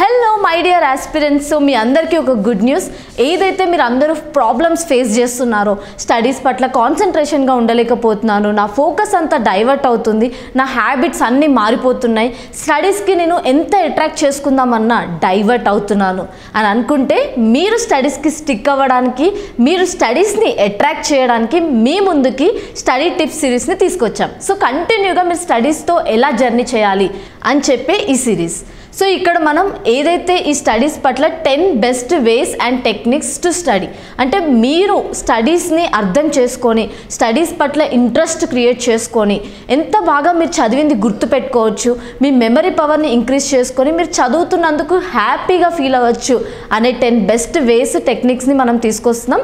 Hello my dear aspirants. So మీ అందరికీ ఒక గుడ్ న్యూస్. ఏదైతే మీరు అందరూ ప్రాబ్లమ్స్ ఫేస్ చేస్తున్నారో, స్టడీస్ పట్ల కాన్సన్ట్రేషన్గా ఉండలేకపోతున్నాను, నా ఫోకస్ అంతా డైవర్ట్ అవుతుంది, నా హ్యాబిట్స్ అన్నీ మారిపోతున్నాయి, స్టడీస్కి నేను ఎంత అట్రాక్ట్ చేసుకుందామన్నా డైవర్ట్ అవుతున్నాను అని అనుకుంటే, మీరు స్టడీస్కి స్టిక్ అవ్వడానికి, మీరు స్టడీస్ని అట్రాక్ట్ చేయడానికి మీ ముందుకి స్టడీ టిప్స్ సిరీస్ని తీసుకొచ్చాం. సో కంటిన్యూగా మీరు స్టడీస్తో ఎలా జర్నీ చేయాలి అని చెప్పే ఈ సిరీస్. సో ఇక్కడ మనం ఏదైతే ఈ స్టడీస్ పట్ల 10 best ways and techniques to study, అంటే మీరు స్టడీస్ని అర్థం చేసుకొని, స్టడీస్ పట్ల ఇంట్రెస్ట్ క్రియేట్ చేసుకొని, ఎంత బాగా మీరు చదివింది గుర్తుపెట్టుకోవచ్చు, మీ మెమరీ పవర్ని ఇంక్రీజ్ చేసుకొని మీరు చదువుతున్నందుకు హ్యాపీగా ఫీల్ అవ్వచ్చు అనే 10 బెస్ట్ వేస్ టెక్నిక్స్ని మనం తీసుకొస్తున్నాం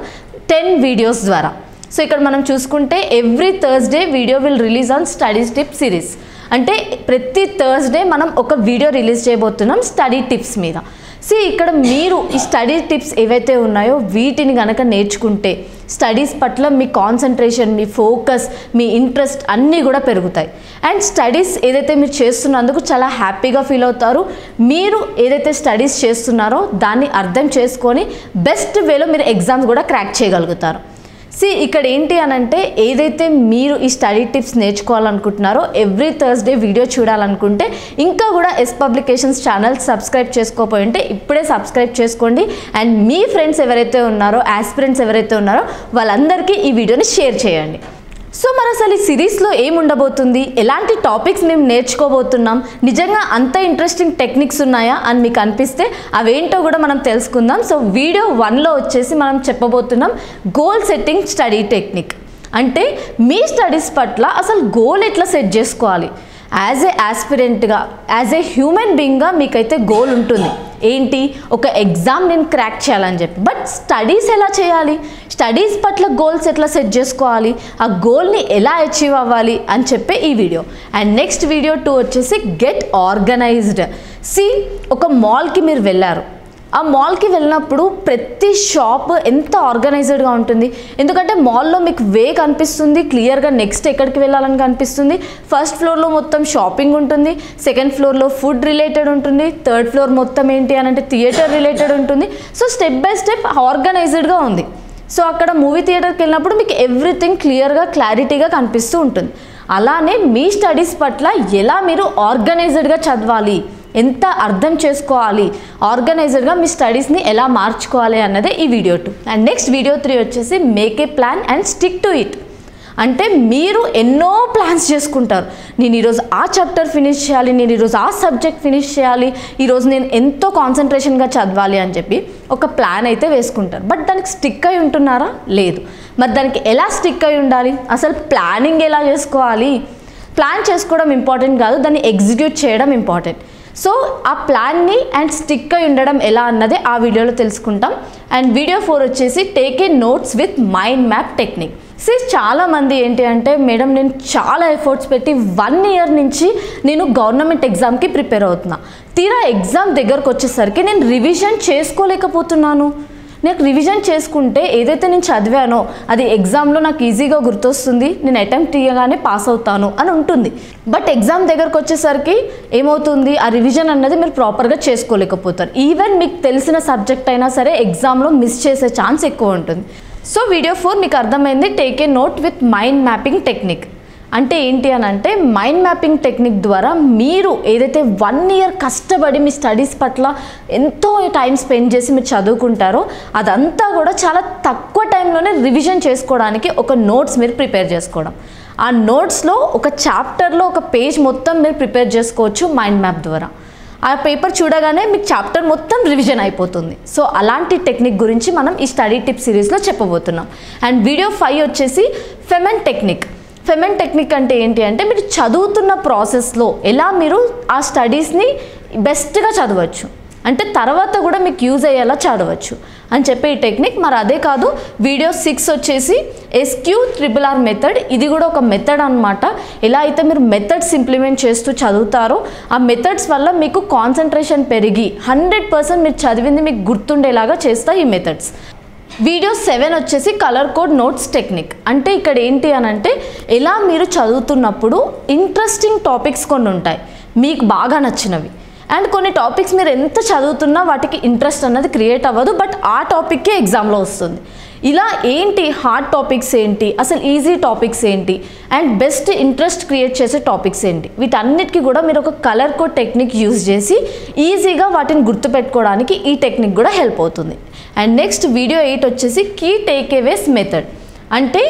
10 వీడియోస్ ద్వారా. సో ఇక్కడ మనం చూసుకుంటే every Thursday video will release on studies tip series. అంటే ప్రతి థర్స్డే మనం ఒక వీడియో రిలీజ్ చేయబోతున్నాం స్టడీ టిప్స్ మీద. ఇక్కడ మీరు ఈ స్టడీ టిప్స్ ఏవైతే ఉన్నాయో వీటిని కనుక నేర్చుకుంటే స్టడీస్ పట్ల మీ కాన్సన్ట్రేషన్, మీ ఫోకస్, మీ ఇంట్రెస్ట్ అన్నీ కూడా పెరుగుతాయి. అండ్ స్టడీస్ ఏదైతే మీరు చేస్తున్నందుకు చాలా హ్యాపీగా ఫీల్ అవుతారు. మీరు ఏదైతే స్టడీస్ చేస్తున్నారో దాన్ని అర్థం చేసుకొని బెస్ట్ వేలో మీరు ఎగ్జామ్స్ కూడా క్రాక్ చేయగలుగుతారు. ఇక్కడ ఏంటి అనంటే, ఏదైతే మీరు ఈ స్టడీ టిప్స్ నేర్చుకోవాలనుకుంటున్నారో ఎవ్రీ థర్స్డే వీడియో చూడాలనుకుంటే, ఇంకా కూడా ఎస్ పబ్లికేషన్స్ ఛానల్ సబ్స్క్రైబ్ చేసుకోకపోయి ఉంటే ఇప్పుడే సబ్స్క్రైబ్ చేసుకోండి. అండ్ మీ ఫ్రెండ్స్ ఎవరైతే ఉన్నారో, ఆస్పిరెంట్స్ ఎవరైతే ఉన్నారో వాళ్ళందరికీ ఈ వీడియోని షేర్ చేయండి. సో మరి అసలు ఈ సిరీస్లో ఏముండబోతుంది, ఎలాంటి టాపిక్స్ మేము నేర్చుకోబోతున్నాం, నిజంగా అంత ఇంట్రెస్టింగ్ టెక్నిక్స్ ఉన్నాయా అని మీకు అనిపిస్తే అవేంటో కూడా మనం తెలుసుకుందాం. సో వీడియో 1లో వచ్చేసి మనం చెప్పబోతున్నాం గోల్ సెట్టింగ్ స్టడీ టెక్నిక్. అంటే మీ స్టడీస్ పట్ల అసలు గోల్ ఎట్లా సెట్ చేసుకోవాలి. యాజ్ ఏ ఆస్పిరెంట్గా, యాజ్ ఏ హ్యూమన్ బీయింగ్గా మీకైతే గోల్ ఉంటుంది. ఏంటి, ఒక ఎగ్జామ్ నేను క్రాక్ చేయాలని చెప్పి. బట్ స్టడీస్ ఎలా చేయాలి, స్టడీస్ పట్ల గోల్స్ ఎట్లా సెట్ చేసుకోవాలి, ఆ గోల్ని ఎలా అచీవ్ అవ్వాలి అని చెప్పే ఈ వీడియో. అండ్ నెక్స్ట్ వీడియో 2 వచ్చేసి గెట్ ఆర్గనైజ్డ్. ఒక మాల్కి మీరు వెళ్ళారు, ఆ మాల్కి వెళ్ళినప్పుడు ప్రతి షాప్ ఎంత ఆర్గనైజ్డ్గా ఉంటుంది. ఎందుకంటే మాల్లో మీకు వే కనిపిస్తుంది క్లియర్గా, నెక్స్ట్ ఎక్కడికి వెళ్ళాలని కనిపిస్తుంది. ఫస్ట్ ఫ్లోర్లో మొత్తం షాపింగ్ ఉంటుంది, సెకండ్ ఫ్లోర్లో ఫుడ్ రిలేటెడ్ ఉంటుంది, థర్డ్ ఫ్లోర్ మొత్తం ఏంటి అని అంటే థియేటర్ రిలేటెడ్ ఉంటుంది. సో స్టెప్ బై స్టెప్ ఆర్గనైజ్డ్గా ఉంది. సో అక్కడ మూవీ థియేటర్కి వెళ్ళినప్పుడు మీకు ఎవ్రీథింగ్ క్లియర్గా, క్లారిటీగా కనిపిస్తూ ఉంటుంది. అలానే మీ స్టడీస్ పట్ల ఎలా మీరు ఆర్గనైజ్డ్గా చదవాలి, ఎంత అర్థం చేసుకోవాలి, ఆర్గనైజర్గా మీ స్టడీస్ని ఎలా మార్చుకోవాలి అన్నదే ఈ వీడియో 2. అండ్ నెక్స్ట్ వీడియో 3 వచ్చేసి make a plan and stick to it. అంటే మీరు ఎన్నో ప్లాన్స్ చేసుకుంటారు. నేను ఈరోజు ఆ చాప్టర్ ఫినిష్ చేయాలి, నేను ఈరోజు ఆ సబ్జెక్ట్ ఫినిష్ చేయాలి, ఈరోజు నేను ఎంతో కాన్సన్ట్రేషన్గా చదవాలి అని చెప్పి ఒక ప్లాన్ అయితే వేసుకుంటారు. బట్ దానికి స్టిక్ అయి ఉంటున్నారా? లేదు. మరి దానికి ఎలా స్టిక్ అయి ఉండాలి, అసలు ప్లానింగ్ ఎలా చేసుకోవాలి? ప్లాన్ చేసుకోవడం ఇంపార్టెంట్ కాదు, దాన్ని ఎగ్జిక్యూట్ చేయడం ఇంపార్టెంట్. సో ఆ ప్లాన్ని అండ్ స్టిక్ అయి ఉండడం ఎలా అన్నదే ఆ వీడియోలో తెలుసుకుంటాం. అండ్ వీడియో 4 వచ్చేసి take a notes with mind map technique. చాలామంది ఏంటి అంటే, మేడం నేను చాలా ఎఫర్ట్స్ పెట్టి 1 ఇయర్ నుంచి నేను గవర్నమెంట్ ఎగ్జామ్కి ప్రిపేర్ అవుతున్నా, తీరా ఎగ్జామ్ దగ్గరకు వచ్చేసరికి నేను రివిజన్ చేసుకోలేకపోతున్నాను. నాకు రివిజన్ చేసుకుంటే ఏదైతే నేను చదివానో అది ఎగ్జామ్లో నాకు ఈజీగా గుర్తొస్తుంది, నేను అటెంప్ట్ చేయగానే పాస్ అవుతాను అని ఉంటుంది. బట్ ఎగ్జామ్ దగ్గరకు వచ్చేసరికి ఏమవుతుంది, ఆ రివిజన్ అన్నది మీరు ప్రాపర్గా చేసుకోలేకపోతారు. ఈవెన్ మీకు తెలిసిన సబ్జెక్ట్ అయినా సరే ఎగ్జామ్లో మిస్ చేసే ఛాన్స్ ఎక్కువ ఉంటుంది. సో వీడియో 4 మీకు అర్థమైంది, take a note with mind mapping technique. అంటే ఏంటి అని అంటే, మైండ్ మ్యాపింగ్ టెక్నిక్ ద్వారా మీరు ఏదైతే 1 ఇయర్ కష్టపడి మీ స్టడీస్ పట్ల ఎంతో టైం స్పెండ్ చేసి మీరు చదువుకుంటారో అదంతా కూడా చాలా తక్కువ టైంలోనే రివిజన్ చేసుకోవడానికి ఒక నోట్స్ మీరు ప్రిపేర్ చేసుకోవడం. ఆ నోట్స్లో ఒక చాప్టర్లో ఒక పేజ్ మొత్తం మీరు ప్రిపేర్ చేసుకోవచ్చు మైండ్ మ్యాప్ ద్వారా. ఆ పేపర్ చూడగానే మీకు చాప్టర్ మొత్తం రివిజన్ అయిపోతుంది. సో అలాంటి టెక్నిక్ గురించి మనం ఈ స్టడీ టిప్ సిరీస్లో చెప్పబోతున్నాం. అండ్ వీడియో 5 వచ్చేసి ఫెమెన్ టెక్నిక్. ఫెమెన్ టెక్నిక్ అంటే ఏంటి అంటే, మీరు చదువుతున్న ప్రాసెస్లో ఎలా మీరు ఆ స్టడీస్ని బెస్ట్గా చదవచ్చు, అంటే తర్వాత కూడా మీకు యూజ్ అయ్యేలా చదవచ్చు అని చెప్పే ఈ టెక్నిక్. మరి అదే కాదు, వీడియో 6 వచ్చేసి SQRRR మెథడ్. ఇది కూడా ఒక మెథడ్ అనమాట. ఎలా అయితే మీరు మెథడ్స్ ఇంప్లిమెంట్ చేస్తూ చదువుతారో ఆ మెథడ్స్ వల్ల మీకు కాన్సన్ట్రేషన్ పెరిగి 100% మీరు చదివింది మీకు గుర్తుండేలాగా చేస్తాయి ఈ మెథడ్స్. వీడియో 7 వచ్చేసి కలర్ కోడ్ నోట్స్ టెక్నిక్. అంటే ఇక్కడ ఏంటి అని అంటే, ఎలా మీరు చదువుతున్నప్పుడు ఇంట్రెస్టింగ్ టాపిక్స్ కొన్ని ఉంటాయి మీకు బాగా నచ్చినవి, అండ్ కొన్ని టాపిక్స్ మీరు ఎంత చదువుతున్నా వాటికి ఇంట్రెస్ట్ అన్నది క్రియేట్ అవ్వదు, బట్ ఆ టాపిక్కే ఎగ్జామ్లో వస్తుంది. ఇలా ఏంటి హార్డ్ టాపిక్స్ ఏంటి, అసలు ఈజీ టాపిక్స్ ఏంటి, అండ్ బెస్ట్ ఇంట్రెస్ట్ క్రియేట్ చేసే టాపిక్స్ ఏంటి, వీటన్నిటికీ కూడా మీరు ఒక కలర్ కోడ్ టెక్నిక్ యూజ్ చేసి ఈజీగా వాటిని గుర్తుపెట్టుకోవడానికి ఈ టెక్నిక్ కూడా హెల్ప్ అవుతుంది. అండ్ నెక్స్ట్ వీడియో 8 వచ్చేసి కీ టేక్అవేస్ మెథడ్. అంటే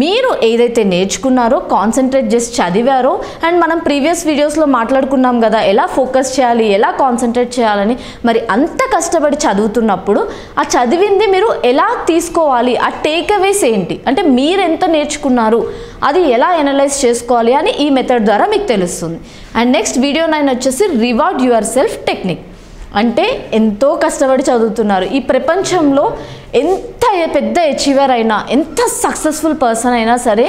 మీరు ఏదైతే నేర్చుకున్నారో, కాన్సన్ట్రేట్ చేసి చదివారో, అండ్ మనం ప్రీవియస్ వీడియోస్లో మాట్లాడుకున్నాం కదా ఎలా ఫోకస్ చేయాలి, ఎలా కాన్సన్ట్రేట్ చేయాలని. మరి అంత కష్టపడి చదువుతున్నప్పుడు ఆ చదివింది మీరు ఎలా తీసుకోవాలి, ఆ టేక్అవేస్ ఏంటి, అంటే మీరు ఎంత నేర్చుకున్నారు అది ఎలా ఎనలైజ్ చేసుకోవాలి అని ఈ మెథడ్ ద్వారా మీకు తెలుస్తుంది. అండ్ నెక్స్ట్ వీడియో 9 వచ్చేసి రివార్డ్ యువర్ సెల్ఫ్ టెక్నిక్. అంటే ఎంతో కష్టపడి చదువుతున్నారు, ఈ ప్రపంచంలో ఎంత పెద్ద అచీవర్ అయినా, ఎంత సక్సెస్ఫుల్ పర్సన్ అయినా సరే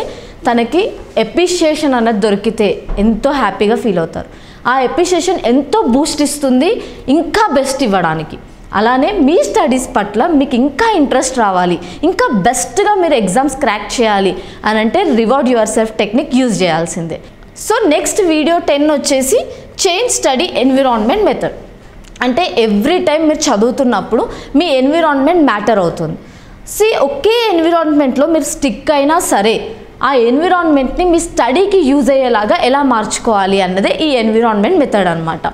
తనకి ఎప్రిషియేషన్ అన్నది దొరికితే ఎంతో హ్యాపీగా ఫీల్ అవుతారు. ఆ ఎప్రిషియేషన్ ఎంతో బూస్ట్ ఇస్తుంది ఇంకా బెస్ట్ ఇవ్వడానికి. అలానే మీ స్టడీస్ పట్ల మీకు ఇంకా ఇంట్రెస్ట్ రావాలి, ఇంకా బెస్ట్గా మీరు ఎగ్జామ్స్ క్రాక్ చేయాలి అని అంటే reward your self technique use చేయాల్సిందే. సో నెక్స్ట్ వీడియో 10 వచ్చేసి చేంజ్ స్టడీ ఎన్విరాన్మెంట్ మెథడ్. అంటే ఎవ్రీ టైం మీరు చదువుతున్నప్పుడు మీ ఎన్విరాన్మెంట్ మ్యాటర్ అవుతుంది. ఒకే ఎన్విరాన్మెంట్లో మీరు స్టిక్ అయినా సరే ఆ ఎన్విరాన్మెంట్ని మీ స్టడీకి యూజ్ అయ్యేలాగా ఎలా మార్చుకోవాలి అన్నదే ఈ ఎన్విరాన్మెంట్ మెథడ్ అనమాట.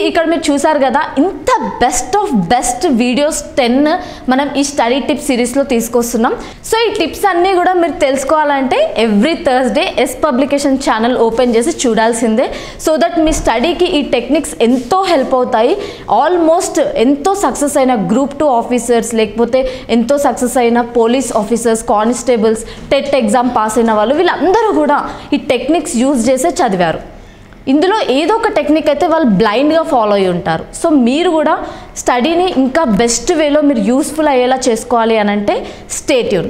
ఇక్కడ మీరు చూసారు కదా, ఇంత బెస్ట్ ఆఫ్ బెస్ట్ వీడియోస్ 10 మనం ఈ స్టడీ టిప్స్ సిరీస్లో తీసుకొస్తున్నాం. సో ఈ టిప్స్ అన్నీ కూడా మీరు తెలుసుకోవాలంటే every Thursday S publication channel open చేసి చూడాల్సిందే. సో దట్ మీ స్టడీకి ఈ టెక్నిక్స్ ఎంతో హెల్ప్ అవుతాయి. ఆల్మోస్ట్ ఎంతో సక్సెస్ అయిన గ్రూప్ 2 ఆఫీసర్స్, లేకపోతే ఎంతో సక్సెస్ అయిన police officers, constables, TET exam pass అయిన వాళ్ళు, వీళ్ళందరూ కూడా ఈ టెక్నిక్స్ యూజ్ చేసే చదివారు. ఇందులో ఏదో ఒక టెక్నిక్ అయితే వాళ్ళు బ్లైండ్గా ఫాలో అయ్యి ఉంటారు. సో మీరు కూడా స్టడీని ఇంకా బెస్ట్ వేలో మీరు యూస్ఫుల్ అయ్యేలా చేసుకోవాలి అని అంటే స్టే ట్యూన్.